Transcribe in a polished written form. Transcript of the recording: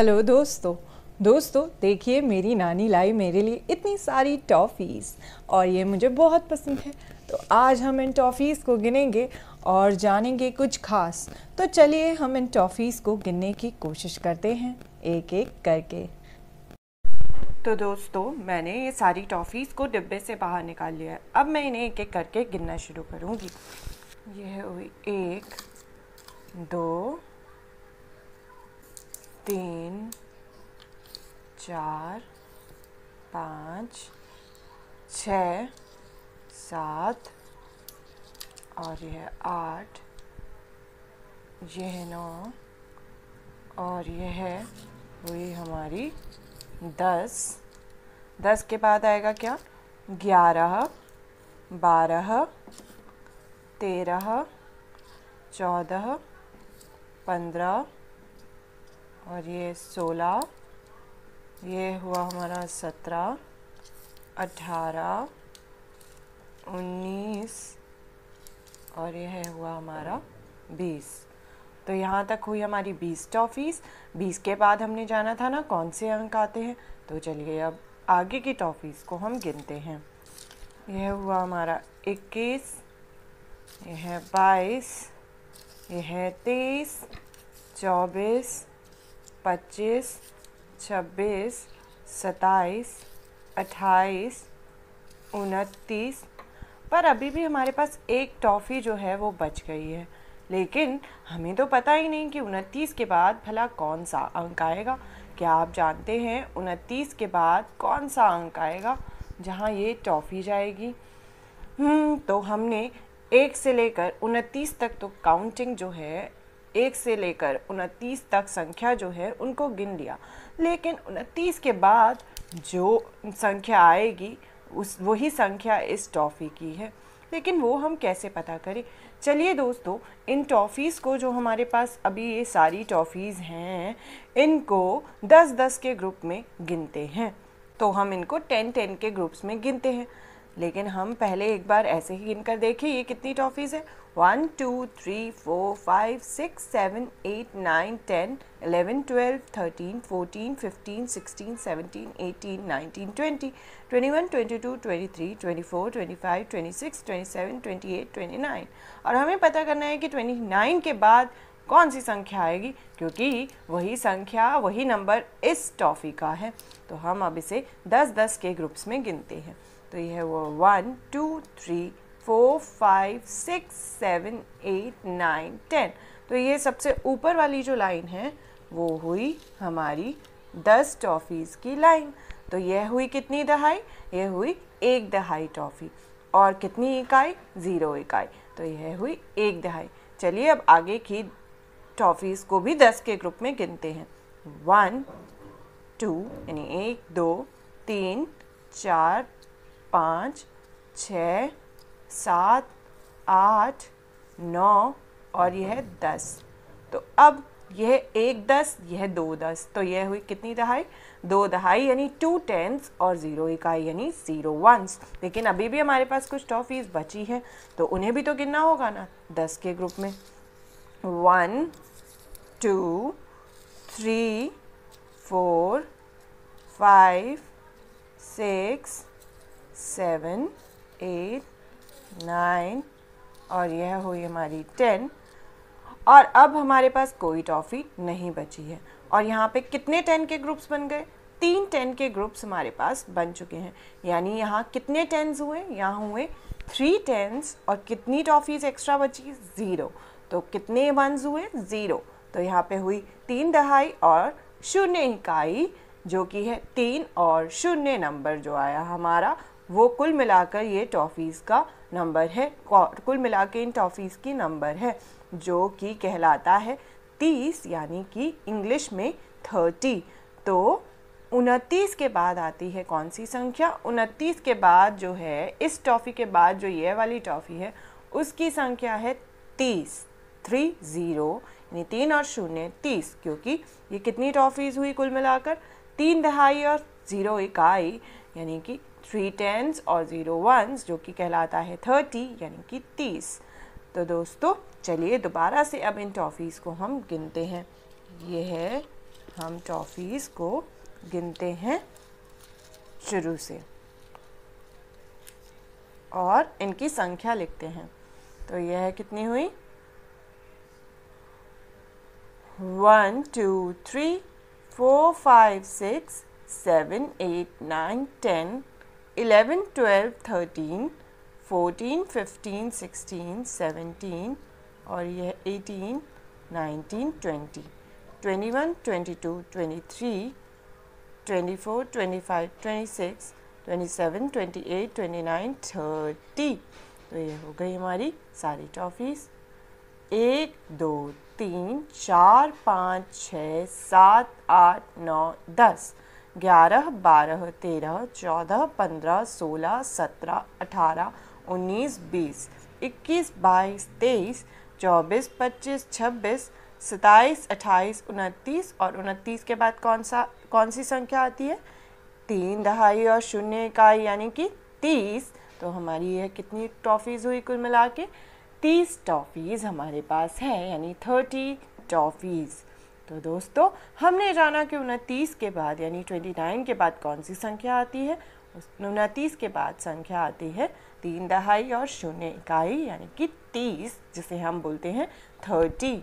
Hello दोस्तों देखिए मेरी नानी लाई मेरे लिए इतनी सारी टॉफ़ीज़ और ये मुझे बहुत पसंद है। तो आज हम इन टॉफ़ीज़ को गिनेंगे और जानेंगे कुछ खास। तो चलिए हम इन टॉफ़ीज़ को गिनने की कोशिश करते हैं एक एक करके। तो दोस्तों मैंने ये सारी टॉफ़ीज़ को डिब्बे से बाहर निकाल लिया है। अब मैं इन्हें एक एक करके गिनना शुरू करूँगी। यह हुई 1 2 3 4 5 6 7 और यह 8, यह 9 और यह हुई हमारी 10। 10 के बाद आएगा क्या? 11 12 13 14 15 और ये 16, ये हुआ हमारा 17 18 19 और यह हुआ हमारा 20। तो यहाँ तक हुई हमारी 20 टॉफ़ीज़। 20 के बाद हमने जाना था ना कौन से अंक आते हैं। तो चलिए अब आगे की टॉफ़ीज़ को हम गिनते हैं। यह हुआ हमारा 21, यह 22, यह 23 24 25 26 27 28 29। पर अभी भी हमारे पास एक टॉफ़ी जो है वो बच गई है, लेकिन हमें तो पता ही नहीं कि 29 के बाद भला कौन सा अंक आएगा। क्या आप जानते हैं 29 के बाद कौन सा अंक आएगा जहाँ ये टॉफ़ी जाएगी? तो हमने 1 से लेकर 29 तक तो काउंटिंग जो है 1 से लेकर 29 तक संख्या जो है उनको गिन लिया, लेकिन 29 के बाद जो संख्या आएगी वही संख्या इस टॉफ़ी की है। लेकिन वो हम कैसे पता करें? चलिए दोस्तों इन टॉफ़ीज़ को जो हमारे पास अभी ये सारी टॉफ़ीज़ हैं इनको 10-10 के ग्रुप में गिनते हैं। तो हम इनको 10-10 के ग्रुप्स में गिनते हैं, लेकिन हम पहले एक बार ऐसे ही गिनकर देखें ये कितनी टॉफ़ीज़ है। 1 2 3 4 5 6 7 8 9 10 11 12 13 14 15 16 17 18 19 20 21 22 23 24 25 26 27 28 29। और हमें पता करना है कि 29 के बाद कौन सी संख्या आएगी, क्योंकि वही संख्या वही नंबर इस टॉफ़ी का है। तो हम अब इसे 10-10 के ग्रुप्स में गिनते हैं। तो यह वो 1 2 3 4 5 6 7 8 9 10। तो ये सबसे ऊपर वाली जो लाइन है वो हुई हमारी 10 टॉफ़ीज़ की लाइन। तो यह हुई कितनी दहाई? यह हुई 1 दहाई टॉफ़ी। और कितनी इकाई? 0 इकाई। तो यह हुई 1 दहाई। चलिए अब आगे की टॉफ़ीज़ को भी 10 के ग्रुप में गिनते हैं। 1 2 यानी 1 2 3 4 5 6 7 8 9 और यह 10। तो अब यह 1 10, यह 2 10। तो यह हुई कितनी दहाई? 2 दहाई यानी 2 टेंस और 0 इकाई यानी 0 वंस। लेकिन अभी भी हमारे पास कुछ टॉफ़ीज़ बची हैं तो उन्हें भी तो गिनना होगा ना 10 के ग्रुप में। 1 2 3 4 5 6 7 8 9 और यह हुई हमारी 10। और अब हमारे पास कोई टॉफ़ी नहीं बची है। और यहाँ पे कितने 10 के ग्रुप्स बन गए? 3 10 के ग्रुप्स हमारे पास बन चुके हैं। यानी यहाँ कितने 10s हुए? यहाँ हुए 3 10s और कितनी टॉफ़ीज़ एक्स्ट्रा बची? 0। तो कितने 1s हुए? 0। तो यहाँ पे हुई 3 दहाई और 0 इकाई, जो कि है 3 और 0 नंबर जो आया हमारा वो कुल मिलाकर ये टॉफ़ीज़ का नंबर है। कुल मिला के इन टॉफ़ीज़ की नंबर है जो कि कहलाता है 30, यानी कि इंग्लिश में 30। तो 29 के बाद आती है कौन सी संख्या? 29 के बाद जो है इस टॉफ़ी के बाद जो ये वाली टॉफ़ी है उसकी संख्या है 30। 30 यानी 3 और 0 30, क्योंकि ये कितनी टॉफ़ीज़ हुई कुल मिलाकर? 3 दहाई और 0 इकाई यानी कि 3 10s और 0 1s, जो कि कहलाता है 30 यानी कि 30। तो दोस्तों चलिए दोबारा से अब इन टॉफ़ीज़ को हम गिनते हैं। ये है हम टॉफ़ीज़ को गिनते हैं शुरू से और इनकी संख्या लिखते हैं। तो यह कितनी हुई? 1 2 3 4 5 6 7 8 9 10 11 12 13 14 15 16 17 और यह 18 19 20 21 22 23 24 25 26 27 28 29 30। तो ये हो गई हमारी सारी टॉफ़ीज़। 1 2 3 4 5 6 7 8 9 10 11 12 13 14 15 16 17 18 19 20 21 22 23 24 25 26 27 28 29 और 29 के बाद कौन सी संख्या आती है? 3 दहाई और 0 इकाई यानी कि 30। तो हमारी यह कितनी टॉफ़ीज़ हुई कुल मिला के? 30 टॉफ़ीज़ हमारे पास है, यानी 30 टॉफ़ीज़। तो दोस्तों हमने जाना कि 29 के बाद यानी 29 के बाद कौन सी संख्या आती है? 29 के बाद संख्या आती है 3 दहाई और 0 इकाई यानी कि 30, जिसे हम बोलते हैं 30।